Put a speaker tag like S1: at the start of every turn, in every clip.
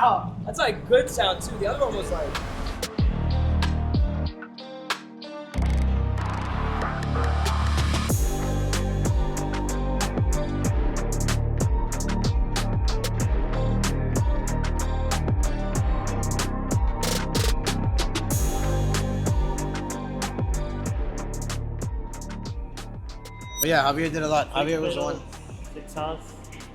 S1: Wow, that's like good sound too. The other one was like.
S2: But yeah, Javier did a lot. Javier was the one.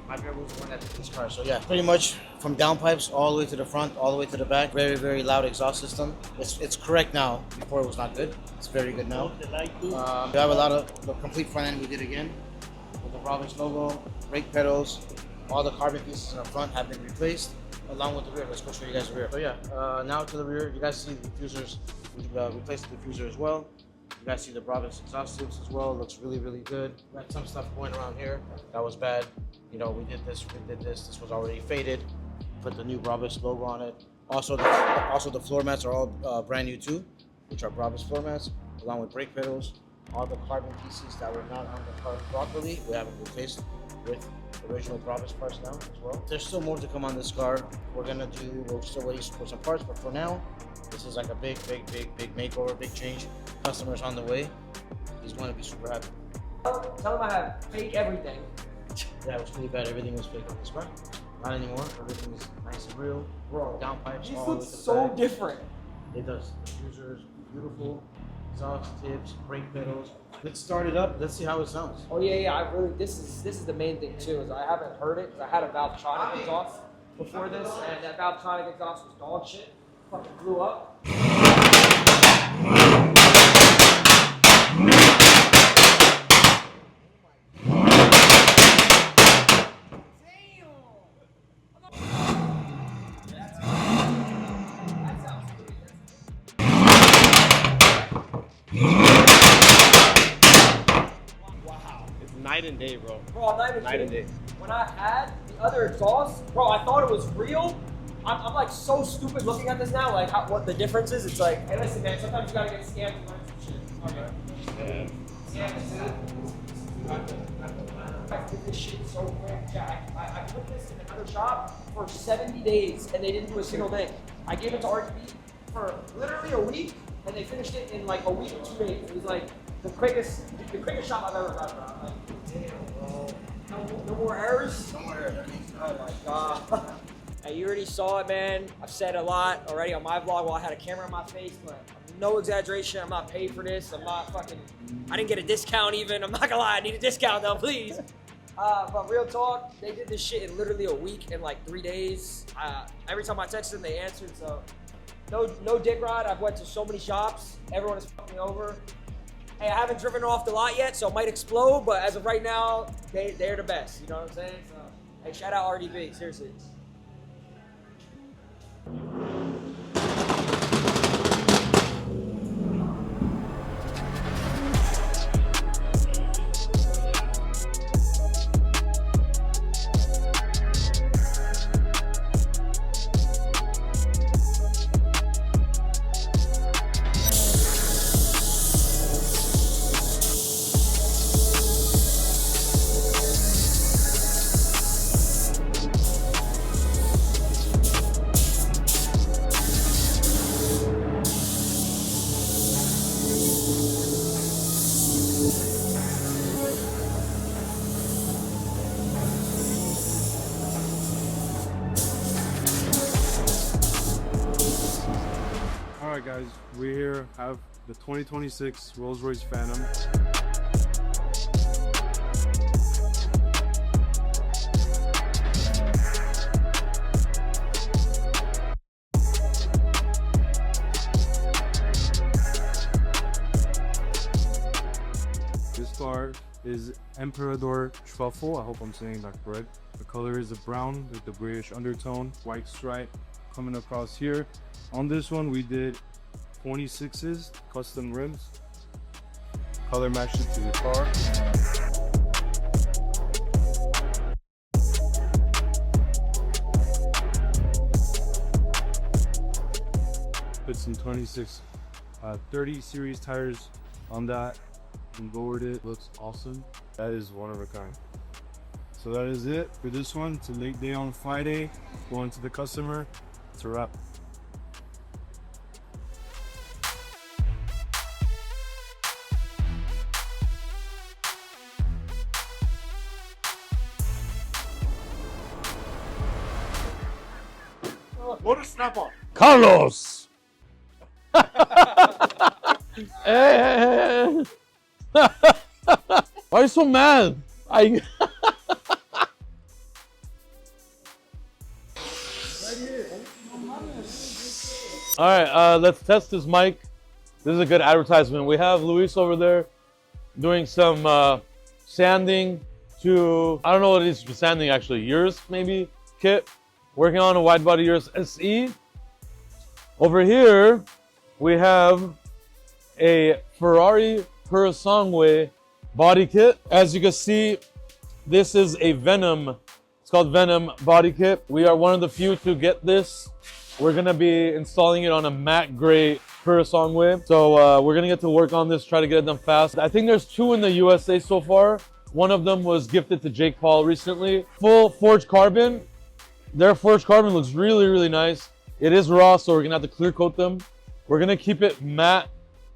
S2: Javier was the one that did this car. So yeah, pretty much from downpipes all the way to the front, all the way to the back. Very, very loud exhaust system. It's correct now. Before it was not good. It's very good now. We have a lot of the complete front end we did again with the Brabus logo, brake pedals, all the carbon pieces in the front have been replaced along with the rear. Let's go show you guys the rear. So yeah, now to the rear. You guys see the diffusers. We replaced the diffuser as well. You guys see the Brabus exhaust tubes as well. It looks really, really good. We had some stuff going around here that was bad. You know, we did this. This was already faded. Put the new Brabus logo on it. Also, the floor mats are all brand new too, which are Brabus floor mats, along with brake pedals. All the carbon pieces that were not on the car properly, we have them replaced with original Brabus parts now as well. There's still more to come on this car. We're still waiting for some parts, but for now, this is like a big makeover, big change. Customers on the way. He's going to be super happy.
S1: Tell him I have fake everything.
S2: Yeah, it was pretty bad. Everything was fake on this car. Not anymore. Everything is nice and real.
S1: Bro,
S2: downpipes.
S1: this looks so different.
S2: It does. Diffusers, beautiful. Exhaust tips, brake pedals. Let's start it up. Let's see how it sounds.
S1: Oh yeah. I really. This is the main thing too. Is I haven't heard it. Cause I had a Valvetronic exhaust before this, and that Valvetronic exhaust was dog shit. Fucking blew up.
S3: Night and day, bro.
S1: Bro, I'm not even
S3: Night and
S1: kidding.
S3: day.
S1: When I had the other exhaust, bro, I thought it was real. I'm like so stupid looking at this now, like what the difference is. It's like, hey, listen, man, sometimes you gotta get scammed to learn some shit. Okay. Yeah. I did this shit so quick. Yeah, I put this in another shop for 70 days and they didn't do a single thing. I gave it to RTB for literally a week and they finished it in like a week or 2 days. It was like the quickest shop I've ever done, bro. I'm like, damn, bro. No more errors?
S2: No more errors.
S1: Oh my god. Hey, you already saw it, man. I've said a lot already on my vlog while I had a camera in my face, but no exaggeration. I'm not paid for this. I'm not fucking. I didn't get a discount even. I'm not gonna lie. I need a discount though, please. But real talk, they did this shit in literally a week and like 3 days. Every time I texted them, they answered. So no dick ride. I've went to so many shops. Everyone is fucking me over. Hey, I haven't driven off the lot yet, so it might explode. But as of right now, they're the best. You know what I'm saying? So hey, shout out RDB. Seriously.
S4: Alright guys, we here have the 2026 Rolls-Royce Phantom. This car is Emperador Truffle. I hope I'm saying that correct. The color is a brown with the grayish undertone, white stripe coming across here. On this one we did 26s, custom rims, color matched it to the car. Put some 26 30 series tires on that and lowered it. Looks awesome. That is one of a kind. So that is it for this one. It's a late day on Friday. Going to the customer. It's a wrap.
S3: What a snap on.
S5: Carlos! Hey. Why are you so mad? All right, let's test this mic. This is a good advertisement. We have Luis over there doing some sanding to, I don't know what it is for sanding actually, URUS maybe, kit. Working on a Widebody URUS SE. Over here, we have a Ferrari Performante body kit. As you can see, this is a Venom. It's called Venom body kit. We are one of the few to get this. We're gonna be installing it on a matte gray Performante. So we're gonna get to work on this, try to get it done fast. I think there's 2 in the USA so far. One of them was gifted to Jake Paul recently. Full forged carbon. Their forged carbon looks really, really nice. It is raw, so we're gonna have to clear coat them. We're gonna keep it matte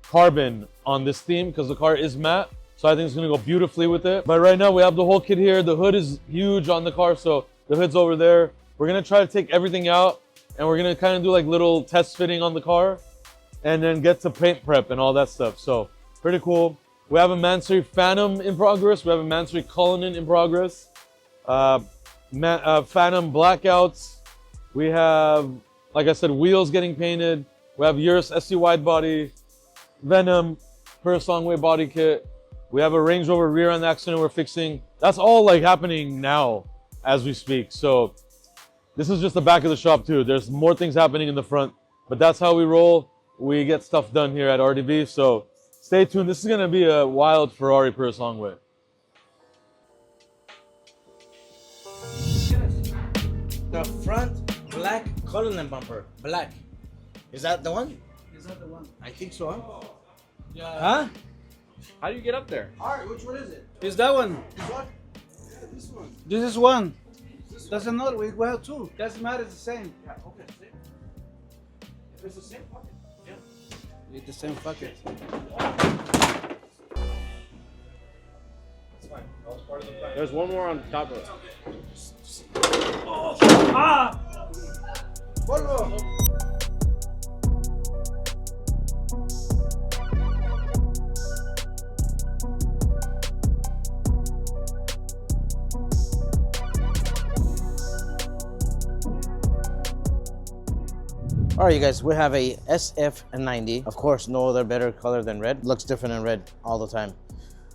S5: carbon on this theme because the car is matte. So I think it's gonna go beautifully with it. But right now we have the whole kit here. The hood is huge on the car, so the hood's over there. We're gonna try to take everything out and we're gonna kind of do like little test fitting on the car and then get to paint prep and all that stuff. So pretty cool. We have a Mansory Phantom in progress. We have a Mansory Cullinan in progress. Phantom blackouts. We have, like I said, wheels getting painted. We have URUS SC Widebody, Venom, Performante body kit. We have a Range Rover rear end accident we're fixing. That's all like happening now as we speak. So this is just the back of the shop too. There's more things happening in the front, but that's how we roll. We get stuff done here at RDB. So stay tuned. This is gonna be a wild Ferrari Performante.
S2: The front black Cullinan bumper. Black. Is that the one?
S6: Is that the one?
S2: I think so, huh?
S6: Yeah.
S2: Huh?
S3: How do you get up there?
S2: Alright, which one is it?
S6: Is that one?
S2: This one? Yeah, this one.
S6: This is one. That's another. We have 2. Doesn't matter. It's the same.
S2: Yeah, okay, same. If it's the same pocket. Yeah.
S6: It's the same bucket.
S2: That's fine. That was part of the plan.
S3: There's one more on top of it.
S2: Volvo! All right, you guys, we have a SF90. Of course, no other better color than red. Looks different in red all the time.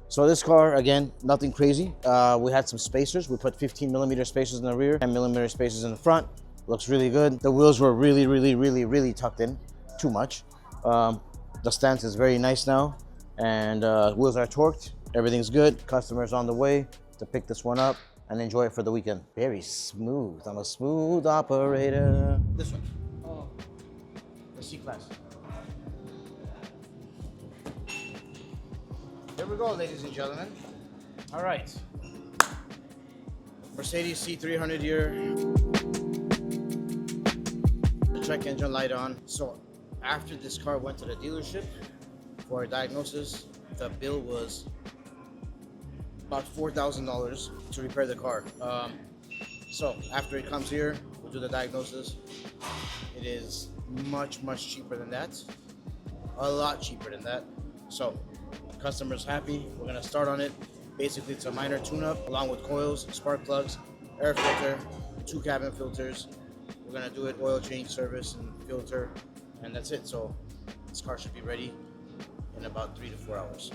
S2: So this car, again, nothing crazy. We had some spacers. We put 15mm spacers in the rear, 10mm spacers in the front. Looks really good. The wheels were really tucked in. Too much. The stance is very nice now. And wheels are torqued. Everything's good. Customers on the way to pick this one up and enjoy it for the weekend. Very smooth. I'm a smooth operator. This one. The C-Class. Here we go, ladies and gentlemen. All right. Mercedes C300 here. The check engine light on. So after this car went to the dealership for a diagnosis, the bill was about $4,000 to repair the car. So after it comes here, we'll do the diagnosis. It is much cheaper than that. A lot cheaper than that. So customer's happy. We're gonna start on it. Basically, it's a minor tune-up along with coils, spark plugs, air filter, 2 cabin filters. We're gonna do it, oil change, service, and filter, and that's it. So this car should be ready in about 3 to 4 hours.